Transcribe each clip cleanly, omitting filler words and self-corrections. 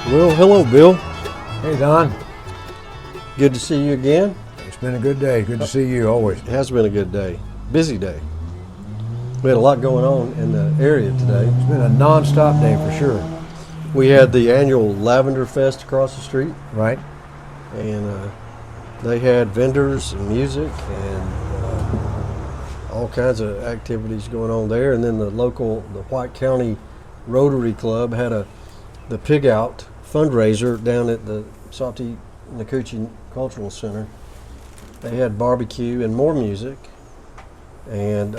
Well, hello, Bill. Hey, Don. Good to see you again. It's been a good day. Good to see you always. It has been a good day. Busy day. We had a lot going on in the area today. It's been a non-stop day for sure. We had the annual Lavender Fest across the street, Right? and they had vendors and music and all kinds of activities going on there. And then the White County Rotary Club had the Pig Out fundraiser down at the Sati Nakuchi Cultural Center. They had barbecue and more music, and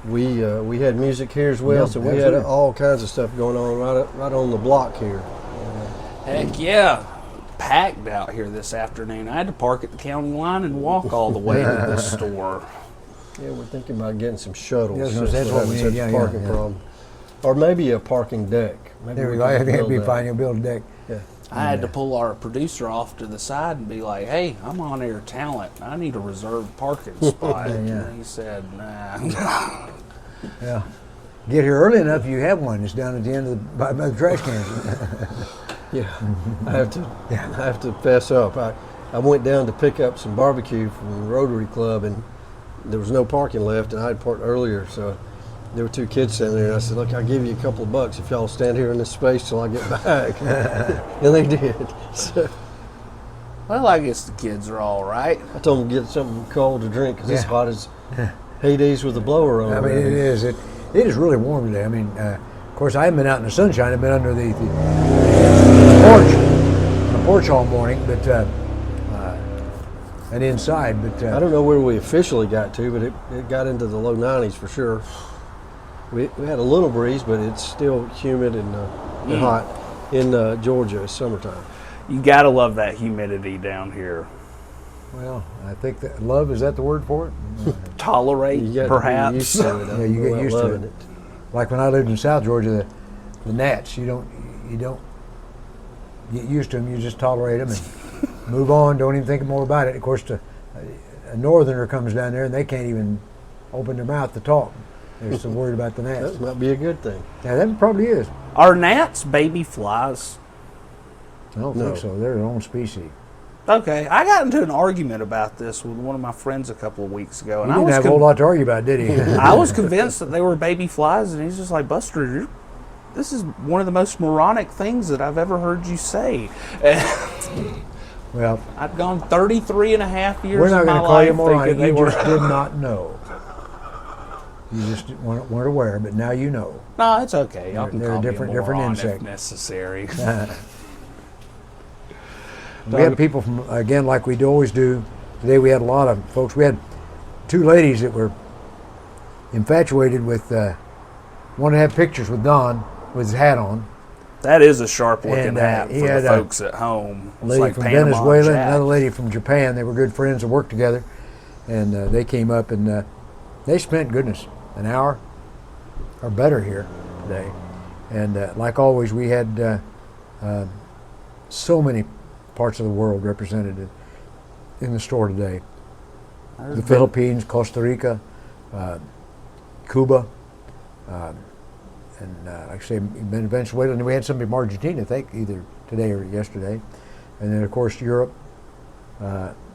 we had music here as well. Yeah, so we had absolutely. all kinds of stuff going on right on the block here. Heck yeah. Packed out here this afternoon. I had to park at the county line and walk all the way to the store. Yeah, we're thinking about getting some shuttles. Yeah, since that's we're what having we such need. a Yeah, parking yeah. problem. Or maybe a parking deck. Maybe There we go. I can think it'd build be that. fine. You'll build a deck. Yeah. I had to pull our producer off to the side and be like, hey, I'm on air talent. I need a reserved parking spot. Yeah. And he said, nah. Yeah. Get here early enough, you have one. It's down at the end of by the trash cans. Yeah, I have to fess up. I went down to pick up some barbecue from the Rotary Club, and there was no parking left, and I had parked earlier, so there were two kids standing there, and I said, look, I'll give you a couple of bucks if y'all stand here in this space till I get back. And they did. So Well, I guess the kids are all right. I told them to get something cold to drink because it's Yeah. hot as Hades with the blower on. I mean, it is. It is really warm today. I mean, of course, I haven't been out in the sunshine. I've been under the porch, on the porch all morning, but and inside. But I don't know where we officially got to, but it got into the low 90s for sure. We had a little breeze, but it's still humid and hot in Georgia. It's summertime. You got to love that humidity down here. well, I think that love is that the word for it? Tolerate, You got to be perhaps. used to it. Yeah, you get used to loving it. Like when I lived in South Georgia, the gnats. You don't get used to them. You just tolerate them and move on. Don't even think more about it. Of course, a northerner comes down there and they can't even open their mouth to talk. They're so worried about the gnats. That might be a good thing. Yeah, that probably is. Are gnats baby flies? I don't No. think so. They're their own species. Okay, I got into an argument about this with one of my friends a couple of weeks ago, and He I didn't was have a whole lot to argue about, did he? I was convinced that they were baby flies, and he's just like, Buster, this is one of the most moronic things that I've ever heard you say. Well, I've gone 33 and a half years we're not of my going to call you life moronic. thinking they You were. just did not know. You just weren't aware, but now you know. No, it's okay. Y'all They're- can they're call different- me a different moron insect. if necessary. We had people from, again, like we always do. Today we had a lot of folks. We had two ladies that were infatuated with, wanted to have pictures with Don with his hat on. That is a sharp-looking And, hat he for had the a folks at home. A It's lady like from Panama Venezuela and Jack. another lady from Japan. They were good friends and worked together. And they came up and they spent, goodness, an hour or better here today. And like always, we had so many parts of the world represented in the store today. The Philippines, Costa Rica, Cuba, and like I say, Venezuela. And we had somebody from Argentina, I think, either today or yesterday. And then, of course, Europe,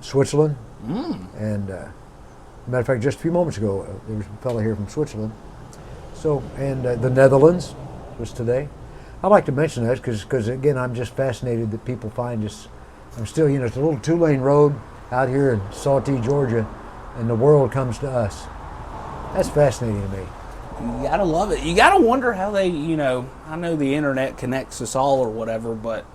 Switzerland. And matter of fact, just a few moments ago, there was a fellow here from Switzerland. So, and the Netherlands was today. I like to mention that because again, I'm just fascinated that people find us. I'm still, it's a little two-lane road out here in Sawtee, Georgia, and the world comes to us. That's fascinating to me. You gotta love it. You gotta wonder how they, I know the internet connects us all or whatever, but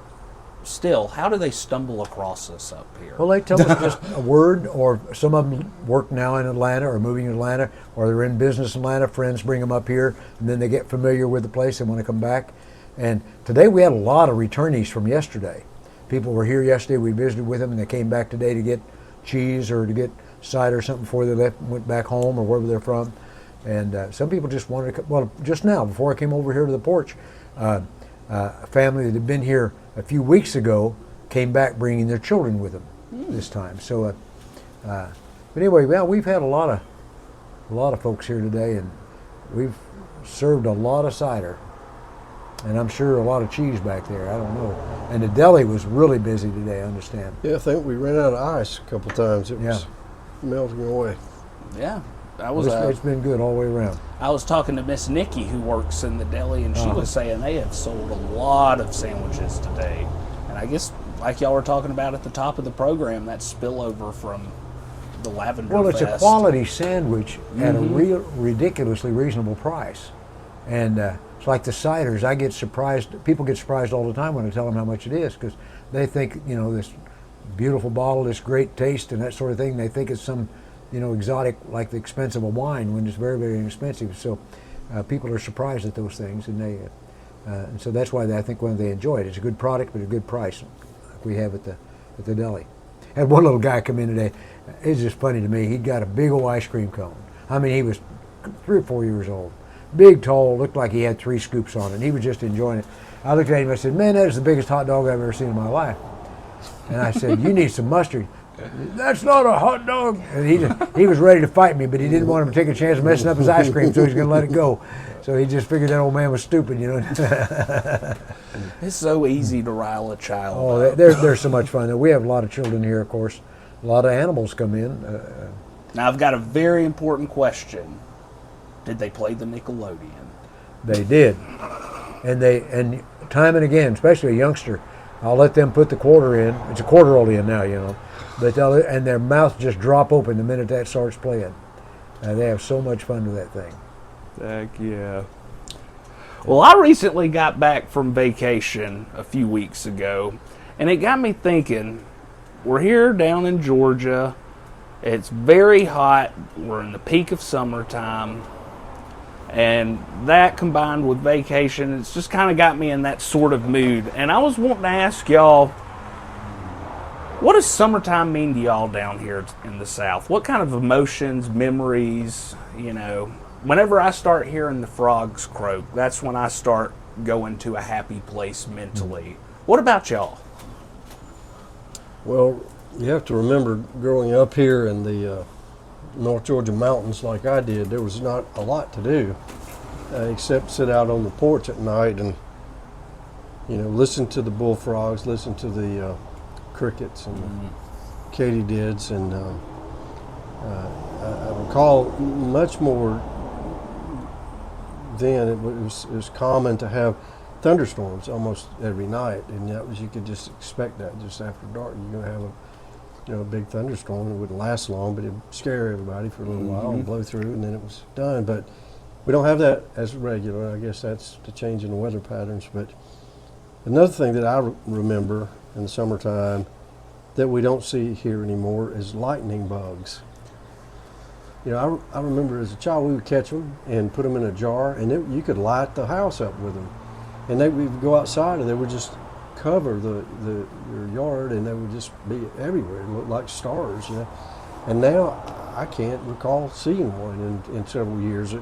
still, how do they stumble across us up here? Well, they tell us just a word, or some of them work now in Atlanta or moving to Atlanta, or they're in business in Atlanta. Friends bring them up here, and then they get familiar with the place and want to come back. And today we had a lot of returnees from yesterday. People were here yesterday. We visited with them, and they came back today to get cheese or to get cider or something before they left, went back home or wherever they're from. And some people just wanted to come. Well, just now, before I came over here to the porch, a family that had been here a few weeks ago came back bringing their children with them this time. So, but anyway, well, we've had a lot of folks here today, and we've served a lot of cider. and I'm sure a lot of cheese back there. I don't know. And the deli was really busy today, I understand. Yeah, I think we ran out of ice a couple times. It was melting away. Yeah, It's been good all the way around. I was talking to Miss Nikki, who works in the deli, and she Uh-huh. was saying they have sold a lot of sandwiches today. And I guess, like y'all were talking about at the top of the program, that spillover from the Lavender Well, it's a Fest. quality sandwich at a ridiculously reasonable price. And it's like the ciders. I get surprised. People get surprised all the time when I tell them how much it is, because they think, you know, this beautiful bottle, this great taste and that sort of thing. They think it's some, you know, exotic, like the expense of a wine, when it's very, very inexpensive. So people are surprised at those things, and so that's why I think when they enjoy it, it's a good product but a good price, like we have at the deli. Had one little guy come in today. It's just funny to me. He'd got a big old ice cream cone. I mean, he was 3 or 4 years old. Big, tall, looked like he had 3 scoops on it. And he was just enjoying it. I looked at him and I said, "Man, that is the biggest hot dog I've ever seen in my life." And I said, "You need some mustard." "That's not a hot dog." And he was ready to fight me, but he didn't want him to take a chance of messing up his ice cream, so he was going to let it go. So he just figured that old man was stupid, you know. It's so easy to rile a child Oh, up. they're so much fun. We have a lot of children here, of course. A lot of animals come in. Now, I've got a very important question. Did they play the Nickelodeon? They did, and time and again, especially a youngster, I'll let them put the quarter in. It's a quarter roll in now, you know, but and their mouth just drop open the minute that starts playing. They have so much fun with that thing. Heck yeah. Well, I recently got back from vacation a few weeks ago, and it got me thinking, we're here down in Georgia. It's very hot. We're in the peak of summertime. And that combined with vacation, it's just kind of got me in that sort of mood. And I was wanting to ask y'all, what does summertime mean to y'all down here in the South? What kind of emotions, memories, you know? Whenever I start hearing the frogs croak, that's when I start going to a happy place mentally. What about y'all? Well, you have to remember, growing up here in the North Georgia mountains like I did, there was not a lot to do except sit out on the porch at night and, you know, listen to the bullfrogs, listen to the crickets and katydids, and I recall much more then. It was common to have thunderstorms almost every night, and that was, you could just expect that just after dark. You're going to have a big thunderstorm. It wouldn't last long, but it'd scare everybody for a little while and blow through, and then it was done. But we don't have that as regular. I guess that's the change in the weather patterns. But another thing that I remember in the summertime that we don't see here anymore is lightning bugs. You know, I remember as a child we would catch them and put them in a jar, and you could light the house up with them. And we would go outside and they would just cover your yard, and they would just be everywhere. It looked like stars, you know. And now I can't recall seeing one in several years.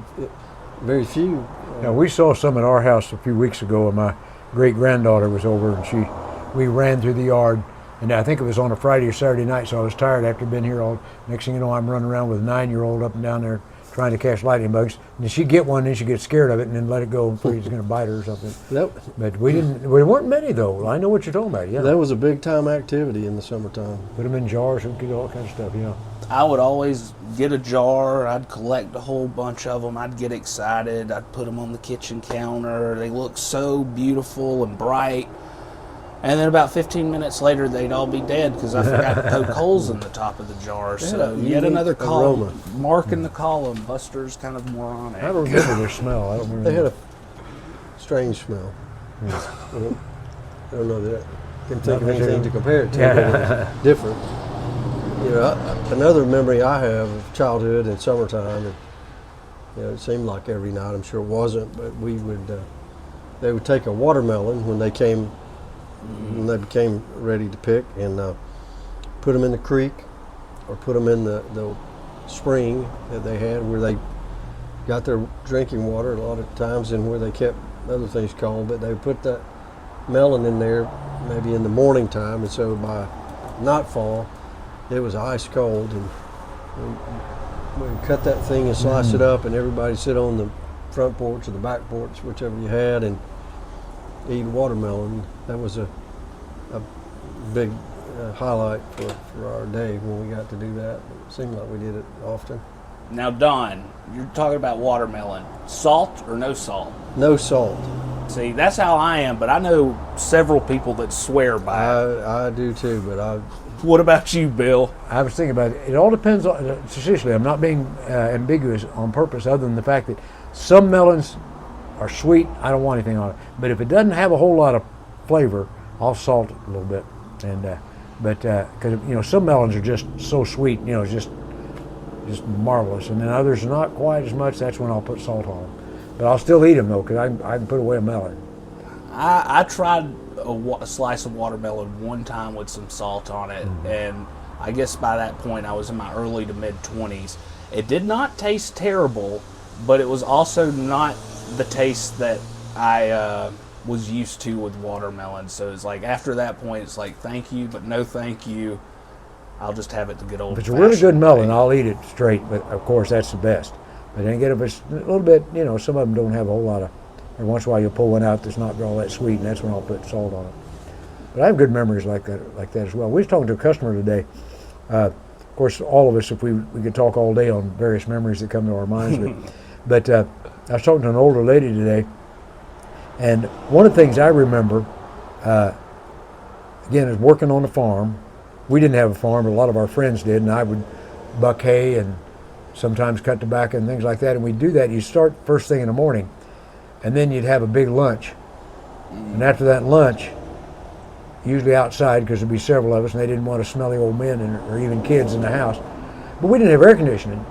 Very few. Now, we saw some at our house a few weeks ago, and my great-granddaughter was over, and we ran through the yard, and I think it was on a Friday or Saturday night, so I was tired after being here all. Next thing you know, I'm running around with a 9-year-old up and down there trying to catch lightning bugs. And she'd get one, then she'd get scared of it, and then let it go, and afraid it's going to bite her or something. But we didn't. There weren't many though. I know what you're talking about. Yeah, that was a big time activity in the summertime. Put them in jars and get all kinds of stuff. Yeah. I would always get a jar. I'd collect a whole bunch of them. I'd get excited. I'd put them on the kitchen counter. They look so beautiful and bright. And then about 15 minutes later, they'd all be dead because I forgot to poke holes in the top of the jar. So yet another column, aroma. marking the column. Buster's kind of moronic. I don't remember their smell. I don't remember. They had a strange smell. I don't know that. I can think of anything to compare it to, but it was different. You know, another memory I have of childhood and summertime, and you know, it seemed like every night. I'm sure it wasn't, but they would take a watermelon when they became ready to pick, and put them in the creek or put them in the spring that they had where they got their drinking water a lot of times, and where they kept other things cold. But they would put that melon in there maybe in the morning time, and so by nightfall it was ice cold, and we cut that thing and slice it up, and everybody sit on the front porch or the back porch, whichever you had, and eating watermelon. That was a big highlight for our day when we got to do that. It seemed like we did it often. Now, Don, you're talking about watermelon. Salt or no salt? No salt. See, that's how I am, but I know several people that swear by it. I do too, but What about you, Bill? I was thinking about it. It all depends on, seriously, I'm not being ambiguous on purpose other than the fact that some melons are sweet. I don't want anything on it. But if it doesn't have a whole lot of flavor, I'll salt it a little bit. And because some melons are just so sweet, it's just marvelous. And then others not quite as much. That's when I'll put salt on them. But I'll still eat them though, because I can put away a melon. I tried a slice of watermelon one time with some salt on it, and I guess by that point I was in my early to mid 20s. It did not taste terrible, but it was also not the taste that I was used to with watermelon. So it's like after that point, it's like thank you, but no thank you. I'll just have it the good old. If it's a really good melon, I'll eat it straight. But of course, that's the best. But then if it's a little bit, some of them don't have a whole lot of. Every once in a while, you'll pull one out that's not all that sweet, and that's when I'll put salt on it. But I have good memories like that as well. We was talking to a customer today. Of course, all of us, if we could talk all day on various memories that come to our minds. But I was talking to an older lady today, and one of the things I remember, again, is working on the farm. We didn't have a farm, but a lot of our friends did, and I would buck hay and sometimes cut tobacco and things like that. And we'd do that. You'd start first thing in the morning, and then you'd have a big lunch. And after that lunch, usually outside, because there'd be several of us, and they didn't want a smelly old men or even kids in the house. But we didn't have air conditioning.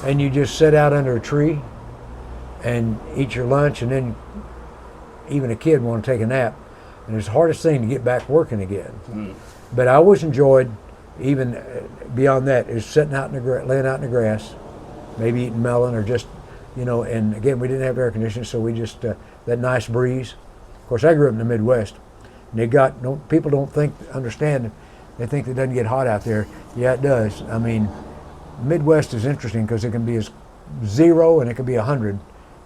And you just sit out under a tree and eat your lunch, and then even a kid want to take a nap. And it's the hardest thing to get back working again. But I always enjoyed, even beyond that, is sitting out laying out in the grass, maybe eating melon or just, and again, we didn't have air conditioning, so we just, that nice breeze. Of course, I grew up in the Midwest, and people don't understand, they think it doesn't get hot out there. Yeah, it does. I mean, Midwest is interesting because it can be as 0 and it can be 100,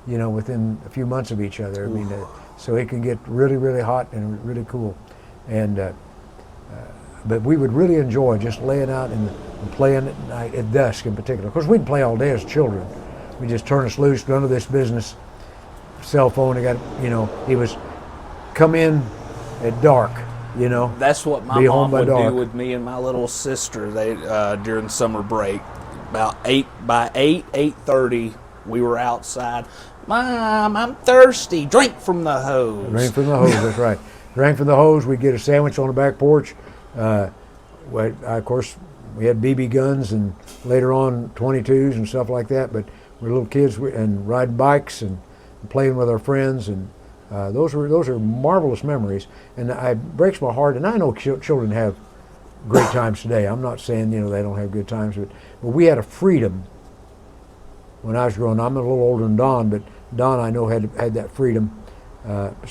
within a few months of each other. I mean, so it can get really, really hot and really cool. And but we would really enjoy just laying out and playing at night, at dusk in particular. Of course, we'd play all day as children. We just turn us loose, none of this business. Cell phone, he was come in at dark, That's what my Be mom home by would dark. do with me and my little sister. They during summer break, by 8:30, we were outside. Mom, I'm thirsty. Drink from the hose. Drank from the hose, that's right. Drank from the hose, we'd get a sandwich on the back porch. Of course, we had BB guns and later on 22s and stuff like that, but we were little kids and riding bikes and playing with our friends, and those are marvelous memories. And it breaks my heart, and I know children have great times today. I'm not saying they don't have good times, but we had a freedom when I was growing up. I'm a little older than Don, but Don I know had that freedom,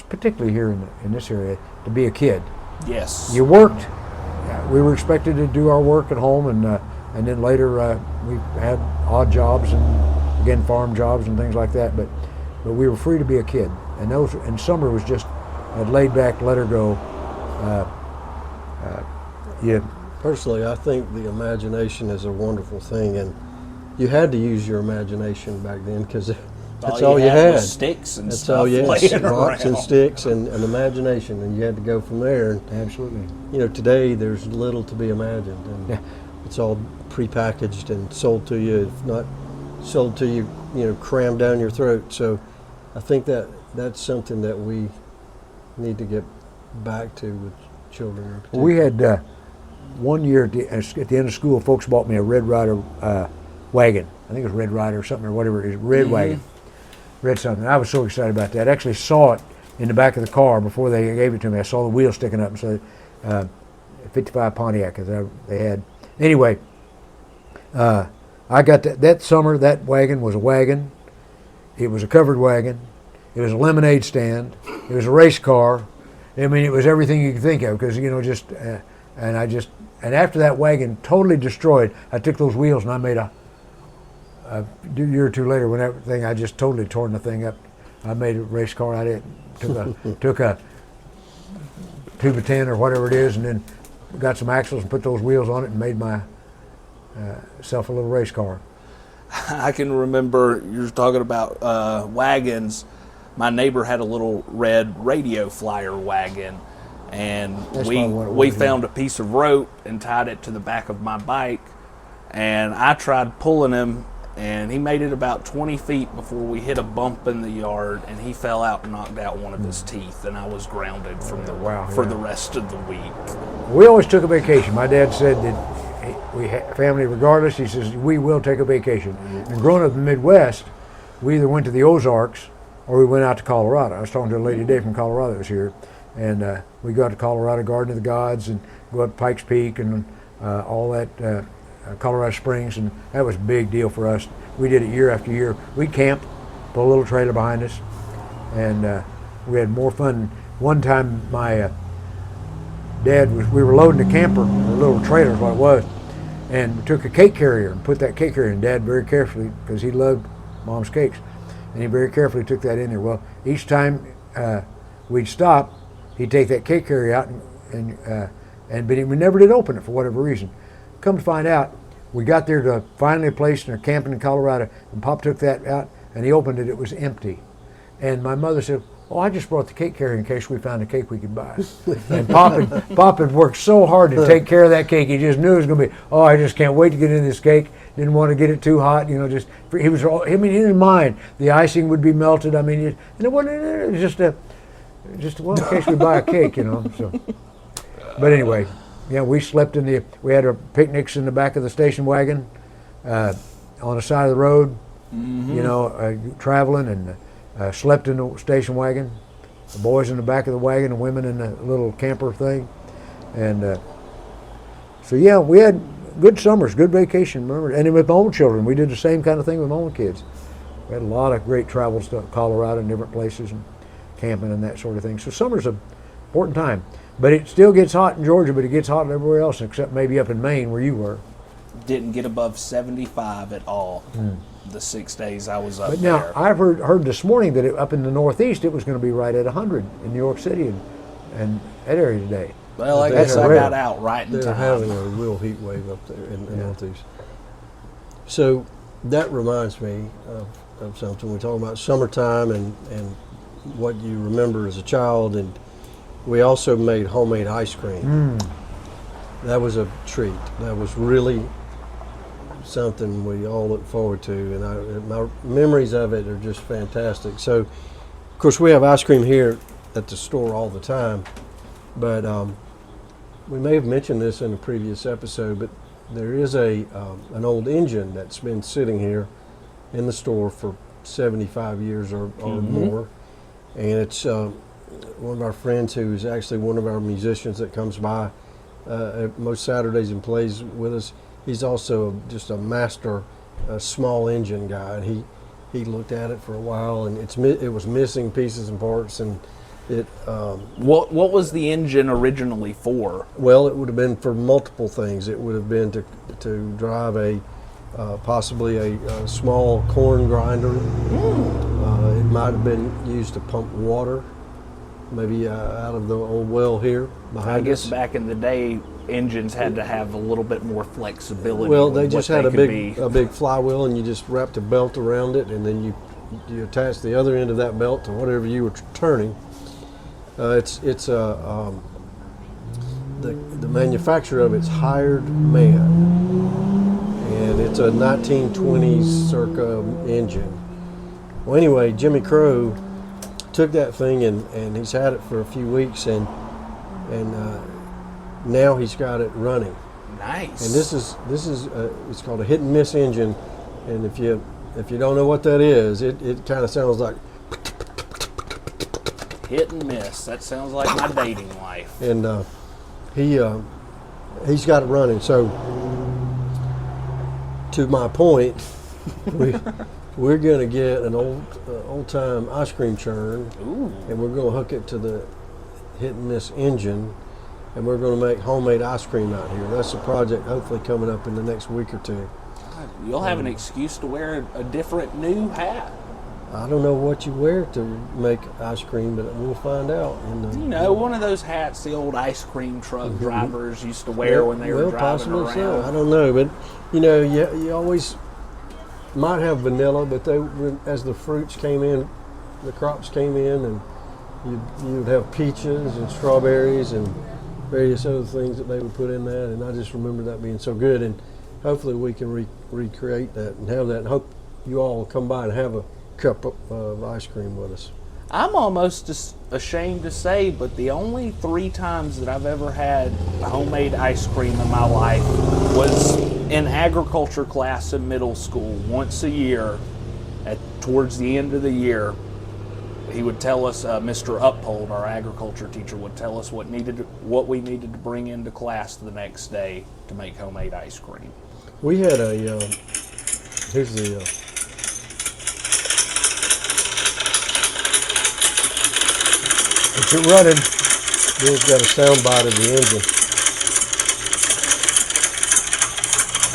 particularly here in this area, to be a kid. Yes. You worked. We were expected to do our work at home, and then later we had odd jobs and again farm jobs and things like that. But we were free to be a kid, and summer was just laid back, let her go. Yeah. Personally, I think the imagination is a wonderful thing, and you had to use your imagination back then because that's all you had. Was sticks and That's stuff all you had, laying rocks and around. sticks and imagination, and you had to go from there. And Absolutely. today there's little to be imagined, and Yeah. it's all prepackaged and sold to you. If not sold to you, crammed down your throat. So I think that's something that we need to get back to with children. in particular. We had one year at the end of school, folks bought me a Red Ryder wagon. I think it was Red Ryder or something or whatever it is, red wagon. Red something. I was so excited about that. I actually saw it in the back of the car before they gave it to me. I saw the wheel sticking up and said 55 Pontiac as they had. Anyway, I got that summer. That wagon was a wagon. It was a covered wagon. It was a lemonade stand. It was a race car. I mean, it was everything you could think of because and after that wagon totally destroyed, I took those wheels and I made a year or two later when I just totally torn the thing up. I made a race car out of it. Took a tube of 10 or whatever it is, and then got some axles and put those wheels on it and made my self a little race car. I can remember you were talking about wagons. My neighbor had a little red radio flyer wagon, and That's we probably what it we was, yeah. found a piece of rope and tied it to the back of my bike, and I tried pulling him, and he made it about 20 feet before we hit a bump in the yard, and he fell out and knocked out one of his teeth, and I was grounded from the Wow, for yeah. the rest of the week. We always took a vacation. My dad said that we had family regardless. He says, we will take a vacation. And growing up in the Midwest, we either went to the Ozarks or we went out to Colorado. I was talking to a lady today from Colorado that was here, and we go out to Colorado, Garden of the Gods, and go up Pikes Peak and all that, Colorado Springs, and that was a big deal for us. We did it year after year. We'd camp, put a little trailer behind us, and we had more fun. One time my we were loading a camper, a little trailer is what it was, and we took a cake carrier and put that cake carrier in. Dad very carefully, because he loved Mom's cakes, and he very carefully took that in there. Well, each time we'd stop, he'd take that cake carrier out, but we never did open it for whatever reason. Come to find out, we got there to finally a place and they're camping in Colorado, and Pop took that out and he opened it. It was empty, and my mother said, "Oh, I just brought the cake carrier in case we found a cake we could buy." And Pop had worked so hard to take care of that cake. He just knew it was going to be, oh, I just can't wait to get in this cake. Didn't want to get it too hot, you know. He was, I mean, in his mind, the icing would be melted. I mean, and it was just well, in case we buy a cake, you know. So, but anyway, yeah, we slept we had our picnics in the back of the station wagon, on the side of the road, you know, traveling, and slept in the station wagon. The boys in the back of the wagon, the women in the little camper thing, and so yeah, we had good summers, good vacation. Remember, and then with my own children, we did the same kind of thing with my own kids. We had a lot of great travel stuff, Colorado and different places, and camping and that sort of thing. So summer's an important time, but it still gets hot in Georgia, but it gets hot everywhere else except maybe up in Maine where you were. Didn't get above 75 at all the 6 days I was up But there. now I've heard this morning that up in the Northeast it was going to be right at 100 in New York City and that area today. Well, I That's guess I rare. got out right in They're time. having a real heat wave up there in the Yeah. Northeast. So that reminds me of something. We're talking about summertime and what you remember as a child, and we also made homemade ice cream. That was a treat. That was really something we all look forward to, and my memories of it are just fantastic. So, of course, we have ice cream here at the store all the time, but we may have mentioned this in a previous episode, but there is an old engine that's been sitting here in the store for 75 years or more, and it's one of our friends who's actually one of our musicians that comes by most Saturdays and plays with us. He's also just a master small engine guy, and he looked at it for a while, and it was missing pieces and parts, and it. What was the engine originally for? Well, it would have been for multiple things. It would have been to drive possibly a small corn grinder. It might have been used to pump water, maybe out of the old well here behind I guess us. back in the day, engines had to have a little bit more flexibility. Well, with they what just had a could be. big flywheel, and you just wrapped a belt around it, and then you attach the other end of that belt to whatever you were turning. It's the manufacturer of it's Hired Man, and it's a 1920s circa engine. Well, anyway, Jimmy Crow took that thing and he's had it for a few weeks, and now he's got it running. Nice. And this is it's called a hit and miss engine, and if you don't know what that is, it kind of sounds like. Hit and miss. That sounds like my dating life. And he's got it running. So to my point, we're going to get an old time ice cream churn, Ooh. and we're going to hook it to the hit and miss engine, and we're going to make homemade ice cream out here. That's a project hopefully coming up in the next week or two. You'll have an excuse to wear a different new hat. I don't know what you wear to make ice cream, but we'll find out. One of those hats the old ice cream truck drivers used to wear when they were well, driving possibly around. so. I don't know, but you always might have vanilla, but as the fruits came in, the crops came in, and you'd have peaches and strawberries and various other things that they would put in that, and I just remember that being so good, and hopefully we can recreate that and have that, and hope you all will come by and have a cup of ice cream with us. I'm almost ashamed to say, but the only 3 times that I've ever had homemade ice cream in my life was in agriculture class in middle school. Once a year, towards the end of the year, he would tell us, Mr. Uphold, our agriculture teacher, would tell us what we needed to bring into class the next day to make homemade ice cream. We had here's the It's running. Bill's got a sound bite of the engine.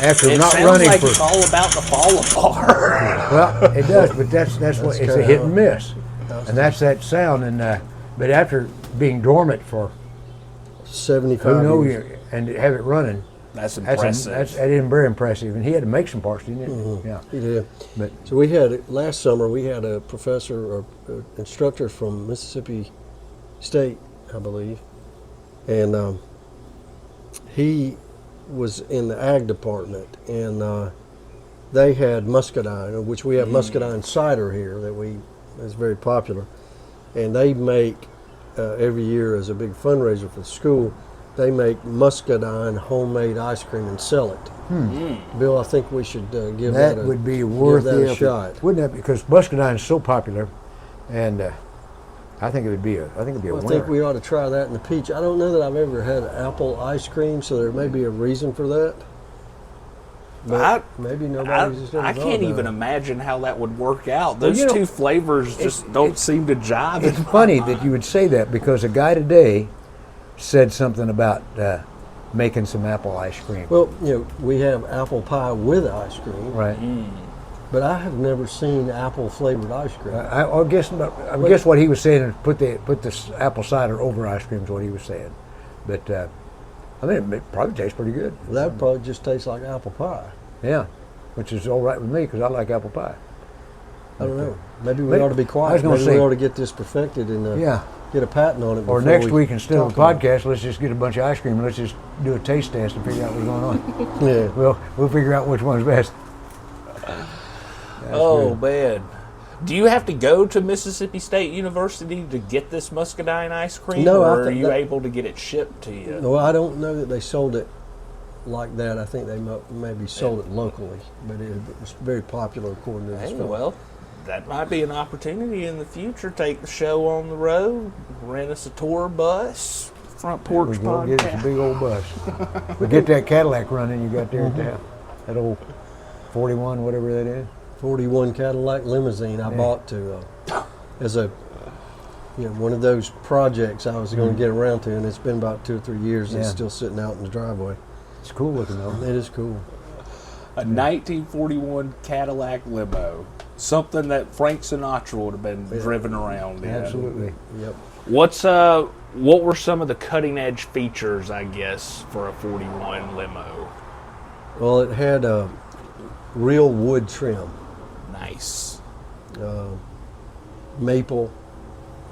After It not sounds running like for it's all about to fall apart. well, it does, but that's what it's a kinda hit how- and miss, and that's that sound. And but after being dormant for 75 who knows years. and to have it running, That's that impressive. is very impressive. And he had to make some parts, didn't he? Yeah. He did. But So we had, last summer, we had a professor or instructor from Mississippi State, I believe, and he was in the ag department, and they had muscadine, which we have muscadine cider here that's very popular, and they make every year as a big fundraiser for the school. They make muscadine homemade ice cream and sell it. Bill, I think we should give that that would be worth that the a effort, shot. wouldn't that? Because muscadine is so popular, and I think it'd be a I winner. think we ought to try that in the peach. I don't know that I've ever had apple ice cream, so there may be a reason for that. But maybe nobody's just ever I thought can't about even it. imagine how that would work out. Well, Those you know, two flavors just don't seem to jive. It's funny that you would say that because a guy today said something about making some apple ice cream. Well, we have apple pie with ice cream, Right. but I have never seen apple flavored ice cream. I guess what he was saying is put this apple cider over ice cream is what he was saying. But I mean, it probably tastes pretty good. That would probably just tastes like apple pie. Yeah, which is all right with me because I like apple pie. I don't know. Maybe we Maybe- ought to be I was quiet. gonna Maybe say- we ought to get this perfected and Yeah. get a patent on it. Or before next we week instead of a talk about podcast, let's just get a bunch of ice cream and let's just do a taste test and figure out what's going on. it. Yeah. We'll figure out which one's best. Oh man, do you have to go to Mississippi State University to get this muscadine ice cream, No, I or are think you that- able to get it shipped to you? Well, I don't know that they sold it like that. I think they maybe sold it locally, but it was very popular according to this Hey, film. well, that might be an opportunity in the future. Take the show on the road, rent us a tour bus, front porch We're going to get us a podcast. big old bus. We get that Cadillac running you got there at the house. That old 41, whatever that is. 41 Cadillac limousine I bought to as a one of those projects I was going to get around to, and it's been about 2 or 3 years. It's Yeah. still sitting out in the driveway. It's cool looking though. It is cool. A 1941 Cadillac limo, something that Frank Sinatra would have been driven around in. Absolutely. Yep. What were some of the cutting edge features, I guess, for a 41 limo? Well, it had a real wood trim, Nice. maple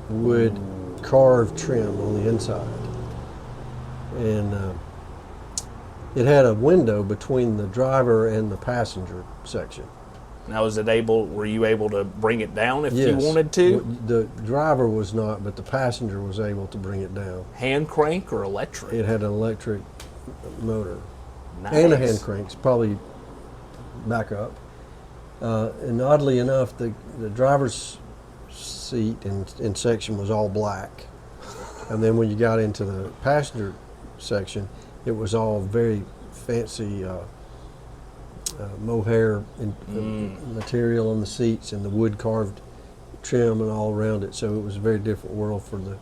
wood carved trim on the inside, and it had a window between the driver and the passenger section. Now, were you able to bring it down if you Yes. wanted to? The driver was not, but the passenger was able to bring it down. Hand crank or electric? It had an electric motor Nice. and a hand crank. It's probably back up. And oddly enough, the driver's seat and section was all black. And then when you got into the passenger section, it was all very fancy mohair material on the seats and the wood carved trim and all around it. So it was a very different world for the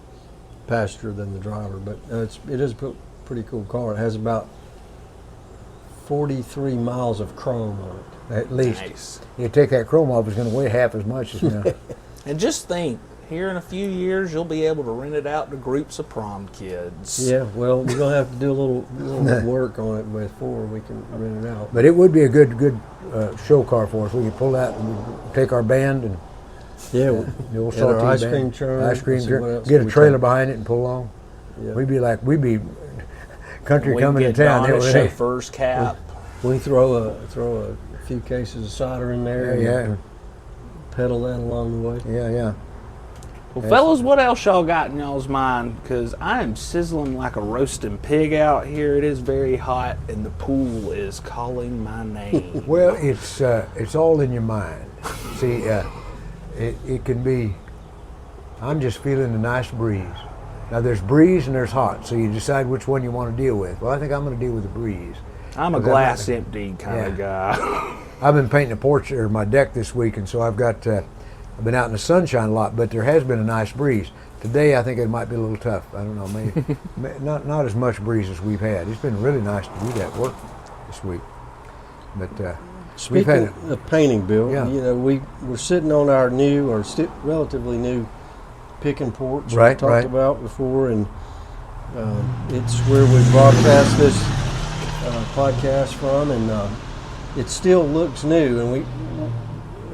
passenger than the driver. But it is a pretty cool car. It has about 43 miles of chrome on it. At least. Nice. You take that chrome off, it's going to weigh half as much as now. And just think, here in a few years, you'll be able to rent it out to groups of prom kids. Yeah, well, we're gonna have to do a little work on it before we can rent it out. But it would be a good show car for us. We could pull out and we'd take our band and Yeah, the old and our saltine ice band, cream churn. ice cream Let's see, churn, what else get can a we trailer take? behind it and pull along. Yeah. We'd be country We coming can to get town. Don a It was- chauffeur's cap. We throw a few cases of cider in there. Yeah, and pedal that along the way. yeah. Well, fellas, what else y'all got in y'all's mind? Because I am sizzling like a roasting pig out here. It is very hot, and the pool is calling my name. Well, it's all in your mind. See, it can be. I'm just feeling a nice breeze. Now there's breeze and there's hot, so you decide which one you want to deal with. Well, I think I'm going to deal with the breeze. I'm a Okay. glass empty kind of Yeah. guy. I've been painting the porch or my deck this week, and so I've been out in the sunshine a lot, but there has been a nice breeze. Today, I think it might be a little tough. I don't know, maybe not as much breeze as we've had. It's been really nice to do that work this week. But we've Speaking had of painting, Bill, Yeah. you know, we're sitting on our new or relatively new picking porch Right, we talked right. about before, and it's where we broadcast this podcast from, and it still looks new, and we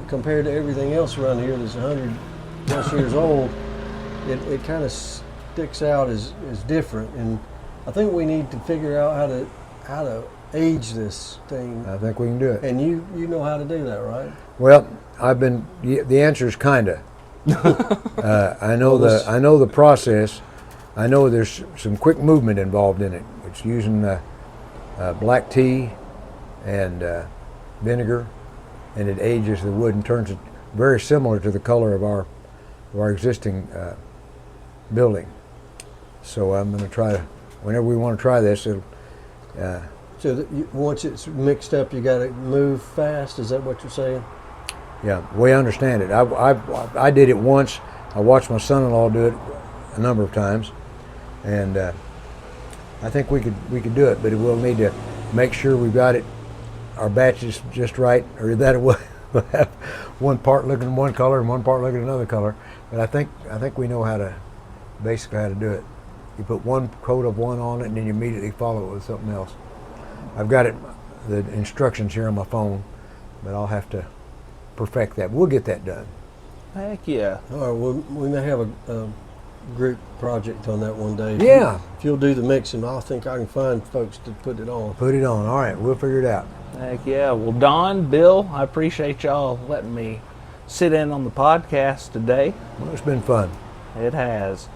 compared to everything else around here that's 100 plus years old, it kind of sticks out as different, and I think we need to figure out how to age this thing, I think we can do it. and you know how to do that, right? Well, the answer is kinda. I know Well, this- I know the process. I know there's some quick movement involved in it. It's using black tea and vinegar, and it ages the wood and turns it very similar to the color of our existing building. So I'm going to try to, whenever we want to try this, it'll. So that once it's mixed up, you got to move fast. Is that what you're saying? Yeah, we understand it. I did it once. I watched my son-in-law do it a number of times, and I think we could do it. But we'll need to make sure we've got it, our batches just right, or that we'll have one part looking one color and one part looking another color. But I think we know basically how to do it. You put one coat of one on it, and then you immediately follow it with something else. I've got the instructions here on my phone, but I'll have to perfect that. We'll get that done. Heck yeah. All right, we may have a group project on that one day. Yeah. If you'll do the mixing, I think I can find folks to put it on. Put it on. All right, we'll figure it out. Heck yeah. Well, Don, Bill, I appreciate y'all letting me sit in on the podcast today. Well, it's been fun. It has.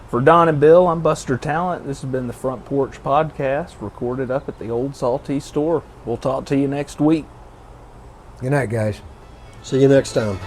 For Don and Bill, I'm Buster Talent. This has been the Front Porch Podcast, recorded up at the Old Salty Store. We'll talk to you next week. Good night, guys. See you next time.